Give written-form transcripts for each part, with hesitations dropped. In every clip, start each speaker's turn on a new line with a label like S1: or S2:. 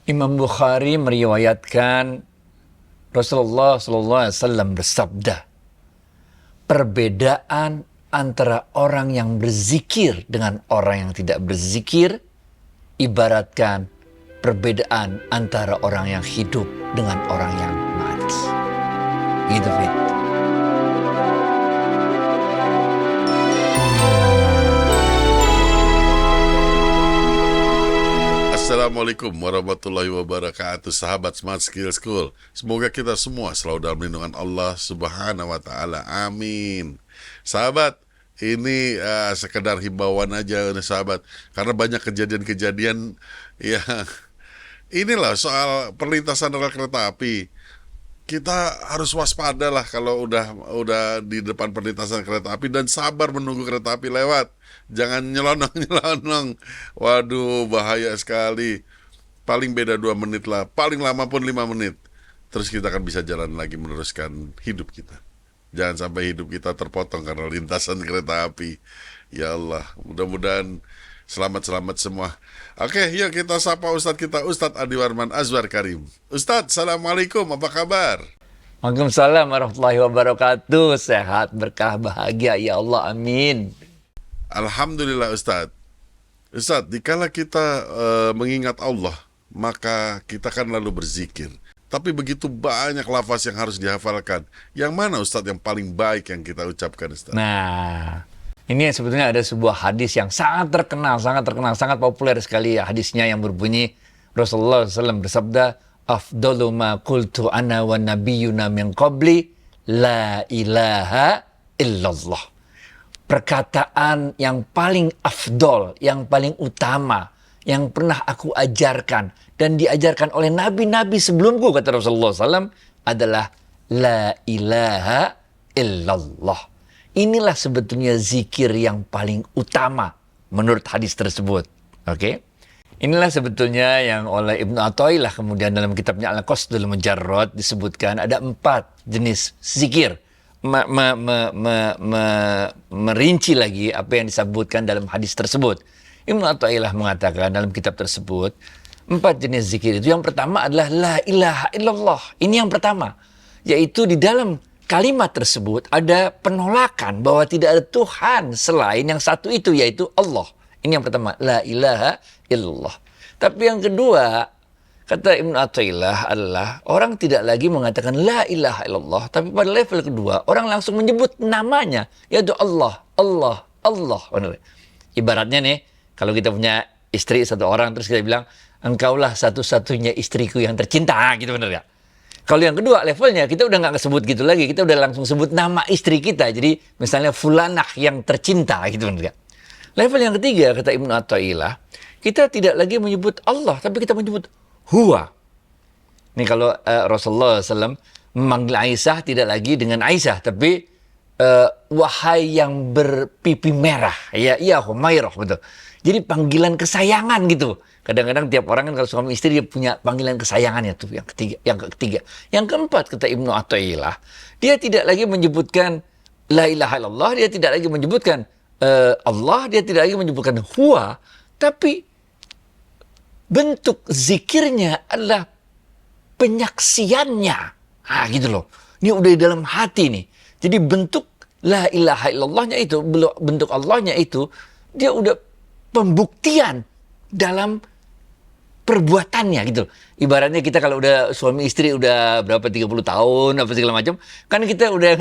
S1: Imam Bukhari meriwayatkan Rasulullah SAW bersabda, perbedaan antara orang yang berzikir dengan orang yang tidak berzikir ibaratkan perbedaan antara orang yang hidup dengan orang yang mati. Gitu, Fit.
S2: Assalamualaikum warahmatullahi wabarakatuh, sahabat Smart Skill School. Semoga kita semua selalu dalam lindungan Allah Subhanahu wa Ta'ala. Amin. Sahabat, ini sekedar himbauan aja nih sahabat, karena banyak kejadian-kejadian yang inilah soal perlintasan rel kereta api. Kita harus waspada lah kalau udah di depan perlintasan kereta api dan sabar menunggu kereta api lewat. Jangan nyelonong-nyelonong. Waduh, bahaya sekali. Paling beda 2 menit lah, paling lama pun 5 menit. Terus kita akan bisa jalan lagi meneruskan hidup kita. Jangan sampai hidup kita terpotong karena lintasan kereta api. Ya Allah, mudah-mudahan selamat-selamat semua. Oke, yuk kita sapa Ustadz kita, Ustadz Adi Warman Azwar Karim. Ustadz, Assalamualaikum, apa kabar?
S1: Waalaikumsalam warahmatullahi wabarakatuh. Sehat, berkah, bahagia, ya Allah, amin.
S2: Alhamdulillah Ustadz. Ustadz, dikala kita mengingat Allah, maka kita kan lalu berzikir. Tapi begitu banyak lafaz yang harus dihafalkan. Yang mana Ustadz yang paling baik yang kita ucapkan, Ustadz?
S1: Nah, ini sebetulnya ada sebuah hadis yang sangat terkenal, sangat populer sekali ya. Hadisnya yang berbunyi, Rasulullah SAW bersabda, afdalu ma qultu ana wa nabiyyuna min qabli, la ilaha illallah. Perkataan yang paling afdol, yang paling utama, yang pernah aku ajarkan dan diajarkan oleh nabi-nabi sebelumku, kata Rasulullah SAW, adalah la ilaha illallah. Inilah sebetulnya zikir yang paling utama menurut hadis tersebut. Oke? Inilah sebetulnya yang oleh Ibnu Athaillah kemudian dalam kitabnya Al-Qasdul Mujarrad disebutkan ada 4 jenis zikir. Merinci lagi apa yang disebutkan dalam hadis tersebut. Ibnu Athaillah mengatakan dalam kitab tersebut 4 jenis zikir itu. Yang pertama adalah la ilaha illallah. Ini yang pertama, yaitu di dalam kalimat tersebut ada penolakan bahwa tidak ada Tuhan selain yang satu itu, yaitu Allah. Ini yang pertama, la ilaha illallah. Tapi yang kedua, kata Ibnu Athaillah adalah orang tidak lagi mengatakan la ilaha illallah, tapi pada level kedua orang langsung menyebut namanya, yaitu Allah, Allah, Allah. Ibaratnya nih, kalau kita punya istri satu orang terus kita bilang, engkaulah satu-satunya istriku yang tercinta, gitu, bener ya? Kalau yang kedua levelnya kita udah nggak sebut gitu lagi, kita udah langsung sebut nama istri kita. Jadi misalnya fulanah yang tercinta, gitu, bener ya? Level yang ketiga, kata Ibnu Athaillah, kita tidak lagi menyebut Allah, tapi kita menyebut Huwa. Ini kalau Rasulullah SAW memanggil Aisyah tidak lagi dengan Aisyah, tapi wahai yang berpipi merah, ya Humairah, betul. Jadi panggilan kesayangan gitu. Kadang-kadang tiap orang kan kalau suami istri dia punya panggilan kesayangannya tuh. Yang ketiga. Yang keempat, kata Ibnu Athaillah, dia tidak lagi menyebutkan la ilaha illallah, dia tidak lagi menyebutkan Allah, dia tidak lagi menyebutkan Huwa, tapi bentuk zikirnya adalah penyaksiannya. Gitu loh. Ini udah di dalam hati nih. Jadi bentuk la ilaha illallahnya itu, bentuk Allahnya itu, dia udah pembuktian dalam perbuatannya gitu. Ibaratnya kita kalau udah suami istri udah berapa 30 tahun apa segala macam, kan kita udah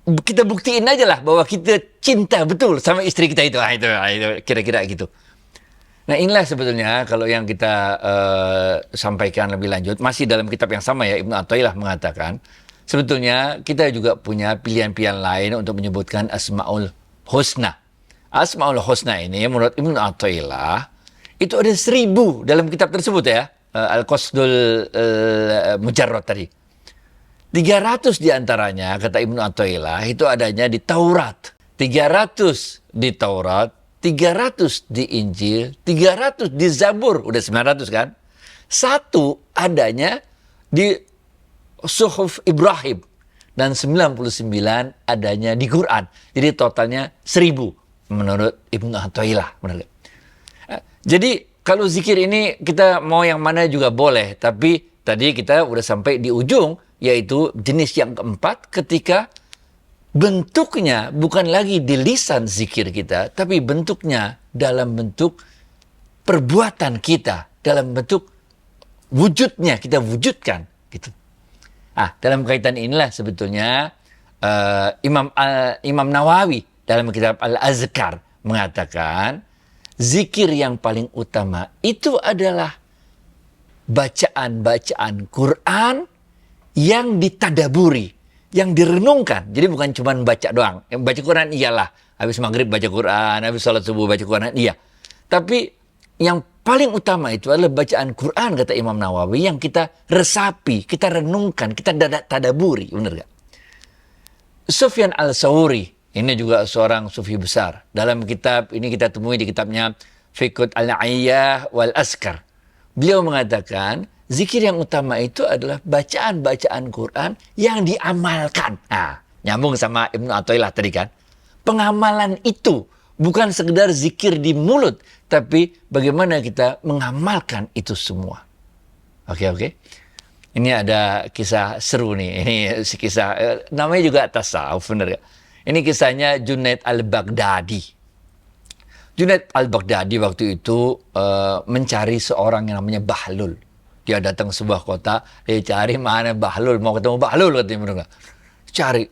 S1: kita buktiin aja lah bahwa kita cinta betul sama istri kita itu. Itu kira-kira gitu. Nah, inilah sebetulnya kalau yang kita sampaikan lebih lanjut, masih dalam kitab yang sama ya, Ibnu Athaillah mengatakan, sebetulnya kita juga punya pilihan-pilihan lain untuk menyebutkan Asmaul Husna. Asmaul Husna ini menurut Ibnu Athaillah itu ada 1000 dalam kitab tersebut ya, Al-Qasdul Mujarrad tadi. 300 diantaranya, kata Ibnu Athaillah, itu adanya di Taurat. 300 di Taurat, 300 di Injil, 300 di Zabur, udah 900 kan? 1 adanya di Suhuf Ibrahim, dan 99 adanya di Quran. Jadi totalnya 1000 menurut Ibnu Athaillah. Jadi Kalau zikir ini kita mau yang mana juga boleh, tapi tadi kita udah sampai di ujung, yaitu jenis yang keempat ketika bentuknya bukan lagi di lisan zikir kita, tapi bentuknya dalam bentuk perbuatan kita, dalam bentuk wujudnya kita wujudkan gitu. Dalam kaitan inilah sebetulnya Imam Nawawi dalam kitab Al-Azkar mengatakan zikir yang paling utama itu adalah bacaan-bacaan Quran yang ditadaburi, yang direnungkan. Jadi bukan cuma baca doang. Yang baca Quran iyalah, habis maghrib baca Quran, habis sholat subuh baca Quran, iya. Tapi yang paling utama itu adalah bacaan Quran, kata Imam Nawawi, yang kita resapi, kita renungkan, kita tadaburi, benar gak? Sufyan al-Thawri, ini juga seorang sufi besar. Dalam kitab ini kita temui di kitabnya Fiqh al-Aiyah wal-Azkar. Beliau mengatakan, zikir yang utama itu adalah bacaan-bacaan Quran yang diamalkan. Nyambung sama Ibnu Athaillah tadi kan. Pengamalan itu bukan sekedar zikir di mulut, tapi bagaimana kita mengamalkan itu semua. Oke. Ini ada kisah seru nih. Ini kisah namanya juga tasawuf, benar gak? Ini kisahnya Junaid al-Baghdadi. Junaid al-Baghdadi waktu itu mencari seorang yang namanya Bahlul. Dia datang ke sebuah kota, dia cari mana Bahlul, mau ketemu Bahlul katanya, benar gak? Cari.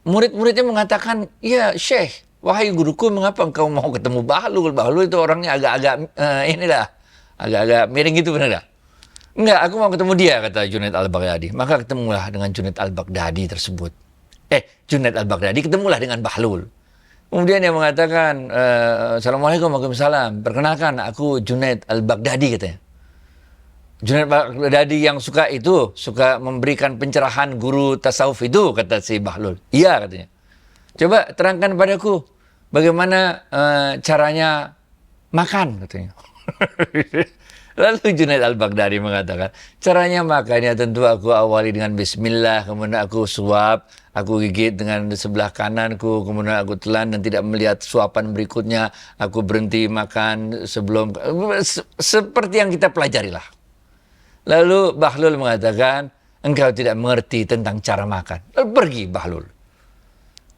S1: Murid-muridnya mengatakan, ya Syekh, wahai guruku, mengapa engkau mau ketemu Bahlul? Bahlul itu orangnya agak-agak agak-agak miring gitu, benar gak? Enggak, aku mau ketemu dia, kata Junaid al-Baghdadi. Maka ketemulah dengan Junaid al-Baghdadi tersebut. Junaid al-Baghdadi ketemulah dengan Bahlul. Kemudian dia mengatakan, Assalamualaikum warahmatullahi wabarakatuh. Perkenalkan, aku Junaid al-Baghdadi, katanya. Junaid al-Baghdadi yang suka memberikan pencerahan guru tasawuf itu, kata si Bahlul. Iya, katanya. Coba terangkan padaku, bagaimana caranya makan, katanya. Lalu Junaid al-Baghdadi mengatakan, caranya makannya tentu aku awali dengan bismillah, kemudian aku suap, aku gigit dengan sebelah kananku, kemudian aku telan dan tidak melihat suapan berikutnya, aku berhenti makan sebelum, seperti yang kita pelajari lah. Lalu Bahlul mengatakan, engkau tidak mengerti tentang cara makan. Lalu pergi Bahlul.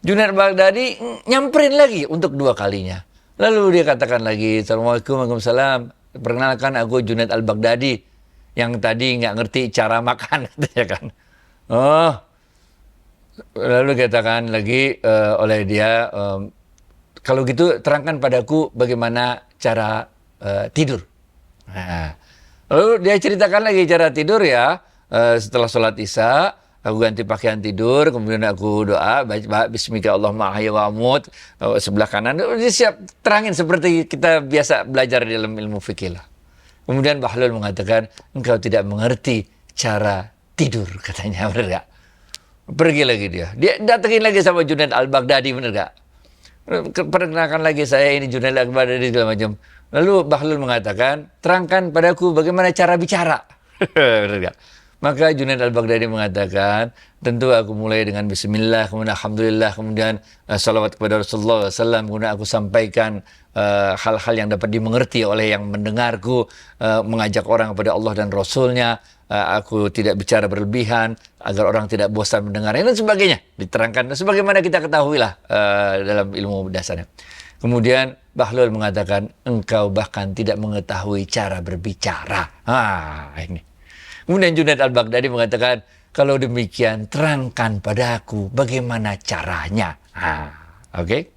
S1: Junaid al-Baghdadi nyamperin lagi untuk 2 kalinya. Lalu dia katakan lagi, Assalamualaikum warahmatullahi wabarakatuh. Perkenalkan, aku Junaid al-Baghdadi yang tadi nggak ngerti cara makan, katanya kan. Lalu katakan lagi oleh dia, kalau gitu terangkan padaku bagaimana cara tidur. Lalu dia ceritakan lagi cara tidur ya, setelah sholat isya, aku ganti pakaian tidur, kemudian aku doa, baca Bismika Allahumma ahya wa amut, sebelah kanan, dia siap terangin seperti kita biasa belajar di dalam ilmu fikih lah. Kemudian Bahlul mengatakan, engkau tidak mengerti cara tidur, katanya, benar gak? Pergi lagi dia datengin lagi sama Junaid al-Baghdadi, benar gak? Perkenalkan lagi, saya ini Junaid al-Baghdadi, segala macam. Lalu Bahlul mengatakan, terangkan padaku bagaimana cara bicara. Benar gak? Maka Junaid al-Baghdadi mengatakan, tentu aku mulai dengan bismillah, kemudian alhamdulillah, kemudian salawat kepada Rasulullah SAW, kemudian aku sampaikan hal-hal yang dapat dimengerti oleh yang mendengarku, mengajak orang kepada Allah dan Rasulnya, aku tidak bicara berlebihan, agar orang tidak bosan mendengarnya, dan sebagainya. Diterangkan, sebagaimana kita ketahui lah dalam ilmu dasarnya. Kemudian Bahlul mengatakan, engkau bahkan tidak mengetahui cara berbicara. Ini. Kemudian Junaid al-Baghdadi mengatakan, kalau demikian terangkan padaku bagaimana caranya. Oke.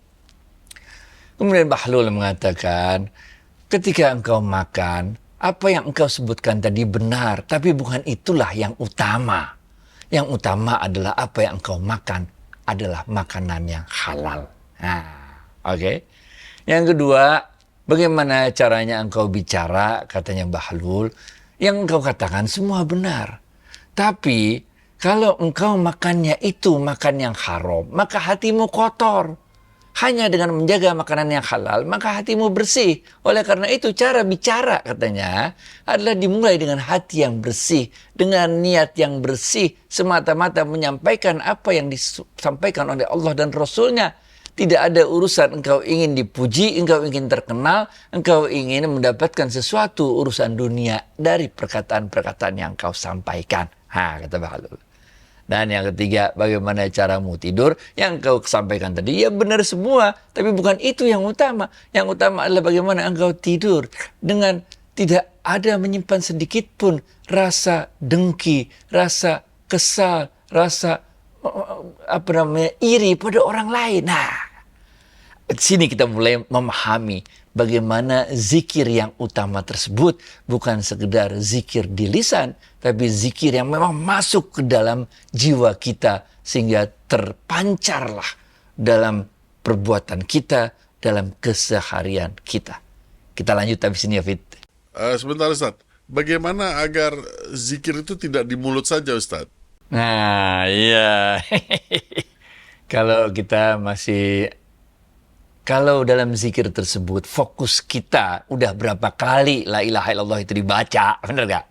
S1: Kemudian Bahlul mengatakan, ketika engkau makan, apa yang engkau sebutkan tadi benar, tapi bukan itulah yang utama. Yang utama adalah apa yang engkau makan adalah makanan yang halal. Oke. Yang kedua, bagaimana caranya engkau bicara, katanya Bahlul. Yang engkau katakan semua benar. Tapi kalau engkau makannya itu makan yang haram, maka hatimu kotor. Hanya dengan menjaga makanan yang halal, maka hatimu bersih. Oleh karena itu cara bicara, katanya, adalah dimulai dengan hati yang bersih, dengan niat yang bersih, semata-mata menyampaikan apa yang disampaikan oleh Allah dan Rasulnya. Tidak ada urusan engkau ingin dipuji, engkau ingin terkenal, engkau ingin mendapatkan sesuatu urusan dunia dari perkataan-perkataan yang engkau sampaikan. Kata Bahlul. Dan yang ketiga, bagaimana caramu tidur? Yang engkau sampaikan tadi, ya benar semua. Tapi bukan itu yang utama. Yang utama adalah bagaimana engkau tidur dengan tidak ada menyimpan sedikit pun rasa dengki, rasa kesal, rasa iri pada orang lain. Di sini kita mulai memahami bagaimana zikir yang utama tersebut bukan sekedar zikir di lisan, tapi zikir yang memang masuk ke dalam jiwa kita sehingga terpancarlah dalam perbuatan kita, dalam keseharian kita. Kita lanjut habis ini ya, Fit.
S2: Sebentar Ustaz, bagaimana agar zikir itu tidak di mulut saja Ustaz?
S1: Nah, iya. Kalau dalam zikir tersebut fokus kita udah berapa kali la ilaha illallah itu dibaca, benar gak?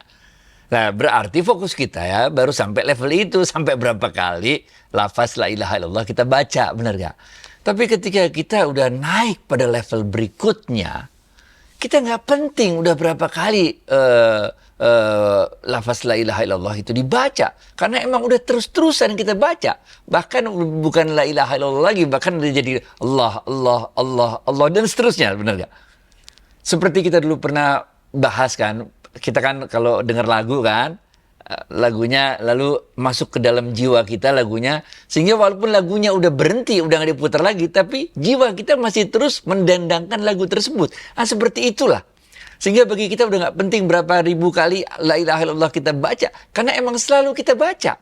S1: Nah, berarti fokus kita ya baru sampai level itu, sampai berapa kali lafaz la ilaha illallah kita baca, benar gak? Tapi ketika kita udah naik pada level berikutnya, kita nggak penting udah berapa kali lafaz la ilaha illallah itu dibaca, karena emang udah terus-terusan kita baca. Bahkan bukan la ilaha illallah lagi, bahkan udah jadi Allah, Allah, Allah, Allah, dan seterusnya, benar gak? Seperti kita dulu pernah bahas kan, kita kan kalau dengar lagu kan, lagunya lalu masuk ke dalam jiwa kita lagunya, sehingga walaupun lagunya udah berhenti, udah nggak diputar lagi, tapi jiwa kita masih terus mendendangkan lagu tersebut. Seperti itulah. Sehingga bagi kita udah nggak penting berapa ribu kali la ilaha illallah kita baca, karena emang selalu kita baca.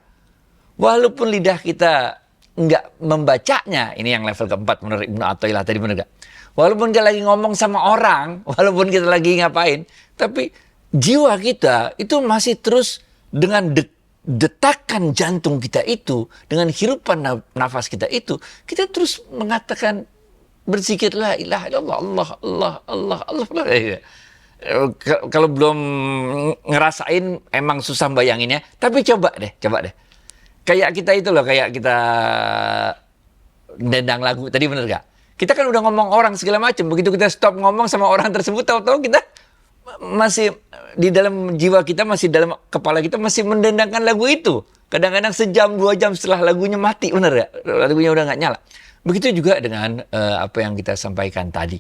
S1: Walaupun lidah kita nggak membacanya, ini yang level keempat menurut Ibnu Athaillah tadi, benar nggak? Walaupun kita lagi ngomong sama orang, walaupun kita lagi ngapain, tapi jiwa kita itu masih terus dengan detakan jantung kita itu, dengan hirupan nafas kita itu, kita terus mengatakan berzikir la ilaha illallah, Allah, Allah, Allah, Allah, Allah. Kalau belum ngerasain emang susah bayanginnya, tapi coba deh. Kayak kita itu loh, kayak kita dendang lagu tadi, bener gak? Kita kan udah ngomong orang segala macam, begitu kita stop ngomong sama orang tersebut, tahu-tahu kita masih di dalam jiwa kita, masih dalam kepala kita masih mendendangkan lagu itu. Kadang-kadang sejam, 2 jam setelah lagunya mati, bener ya? Lagunya udah nggak nyala. Begitu juga dengan apa yang kita sampaikan tadi.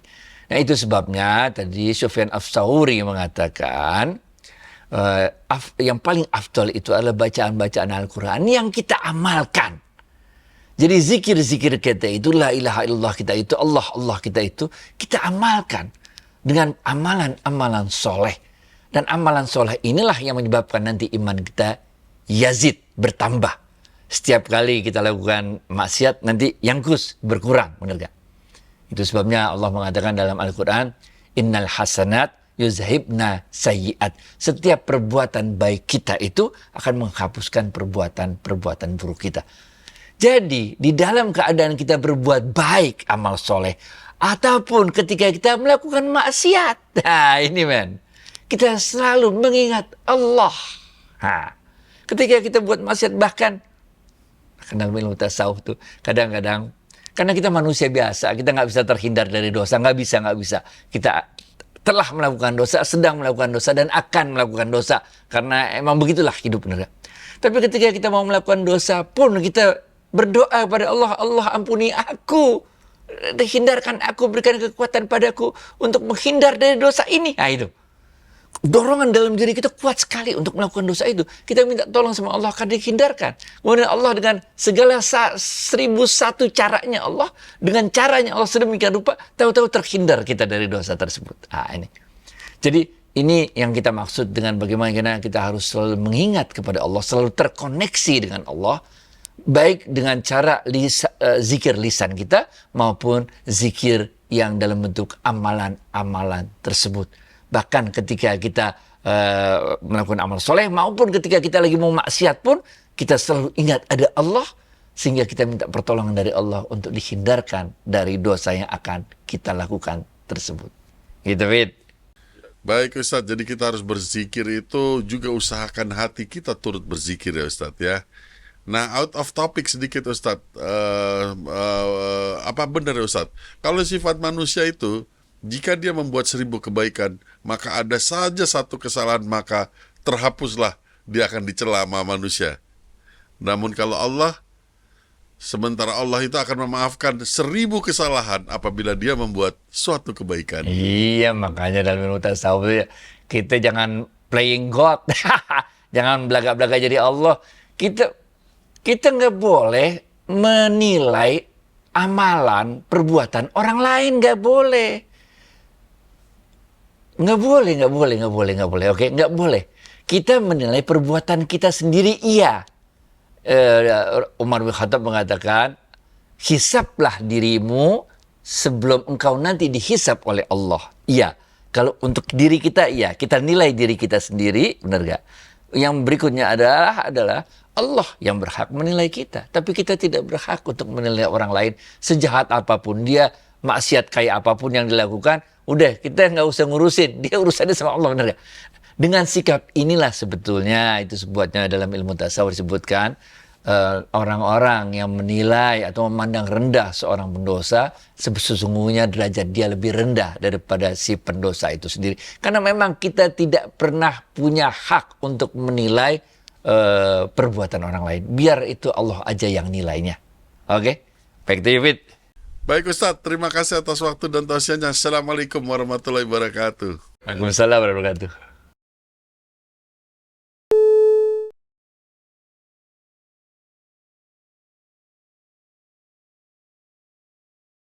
S1: Nah, itu sebabnya tadi Sufyan Ats-Tsauri mengatakan yang paling afdal itu adalah bacaan-bacaan Al-Quran yang kita amalkan. Jadi zikir-zikir kita itu, la ilaha illallah kita itu, Allah, Allah kita itu, kita amalkan dengan amalan-amalan soleh. Dan amalan soleh inilah yang menyebabkan nanti iman kita yazid, bertambah. Setiap kali kita lakukan maksiat, nanti yangkus, berkurang, benar gak? Itu sebabnya Allah mengatakan dalam Al-Quran, innal hasanat yuzhibna sayyiat. Setiap perbuatan baik kita itu akan menghapuskan perbuatan buruk kita. Jadi, di dalam keadaan kita berbuat baik, amal soleh, ataupun ketika kita melakukan maksiat. Nah, ini men. Kita selalu mengingat Allah. Ketika kita buat maksiat, bahkan ilmu tasawuf tuh kadang-kadang, karena kita manusia biasa, kita nggak bisa terhindar dari dosa, nggak bisa. Kita telah melakukan dosa, sedang melakukan dosa, dan akan melakukan dosa. Karena emang begitulah hidup, benar. Tapi ketika kita mau melakukan dosa pun, kita berdoa kepada Allah, Allah ampuni aku, hindarkan aku, berikan kekuatan padaku untuk menghindar dari dosa ini. Nah, itu dorongan dalam diri kita kuat sekali untuk melakukan dosa itu. Kita minta tolong sama Allah akan dihindarkan. Kemudian Allah dengan segala 1001 caranya Allah, dengan caranya Allah sedemikian rupa, tahu-tahu terhindar kita dari dosa tersebut. Ini. Jadi ini yang kita maksud dengan bagaimana kita harus selalu mengingat kepada Allah, selalu terkoneksi dengan Allah, baik dengan cara zikir lisan kita maupun zikir yang dalam bentuk amalan-amalan tersebut. Bahkan ketika kita melakukan amal soleh maupun ketika kita lagi mau maksiat pun, kita selalu ingat ada Allah, sehingga kita minta pertolongan dari Allah untuk dihindarkan dari dosa yang akan kita lakukan tersebut. Gitu, Fit.
S2: Baik Ustaz, jadi kita harus berzikir itu juga usahakan hati kita turut berzikir ya Ustaz ya. Nah, out of topic sedikit Ustadz. Apa benar ya Ustadz? Kalau sifat manusia itu, jika dia membuat 1000 kebaikan, maka ada saja satu kesalahan, maka terhapuslah, dia akan dicela sama manusia. Namun kalau Allah, sementara Allah itu akan memaafkan 1000 kesalahan apabila dia membuat suatu kebaikan.
S1: Iya, makanya dalam ilmu tasawuf itu ya, kita jangan playing God. Jangan belaga-belaga jadi Allah. Kita nggak boleh menilai amalan, perbuatan orang lain, nggak boleh. Nggak boleh. Oke, nggak boleh. Kita menilai perbuatan kita sendiri, iya. Umar bin Khattab mengatakan, hisablah dirimu sebelum engkau nanti dihisab oleh Allah. Iya, kalau untuk diri kita, iya, kita nilai diri kita sendiri, benar gak? Yang berikutnya adalah Allah yang berhak menilai kita. Tapi kita tidak berhak untuk menilai orang lain. Sejahat apapun dia, maksiat kayak apapun yang dilakukan, udah kita nggak usah ngurusin. Dia urusannya sama Allah, benar gak? Dengan sikap inilah sebetulnya, itu sebutnya dalam ilmu tasawuf disebutkan, orang-orang yang menilai atau memandang rendah seorang pendosa, sesungguhnya derajat dia lebih rendah daripada si pendosa itu sendiri. Karena memang kita tidak pernah punya hak untuk menilai perbuatan orang lain. Biar itu Allah aja yang nilainya. Oke? Back to you, Fit.
S2: Baik Ustadz, terima kasih atas waktu dan tausiahnya. Assalamualaikum warahmatullahi wabarakatuh.
S1: Waalaikumsalam warahmatullahi wabarakatuh.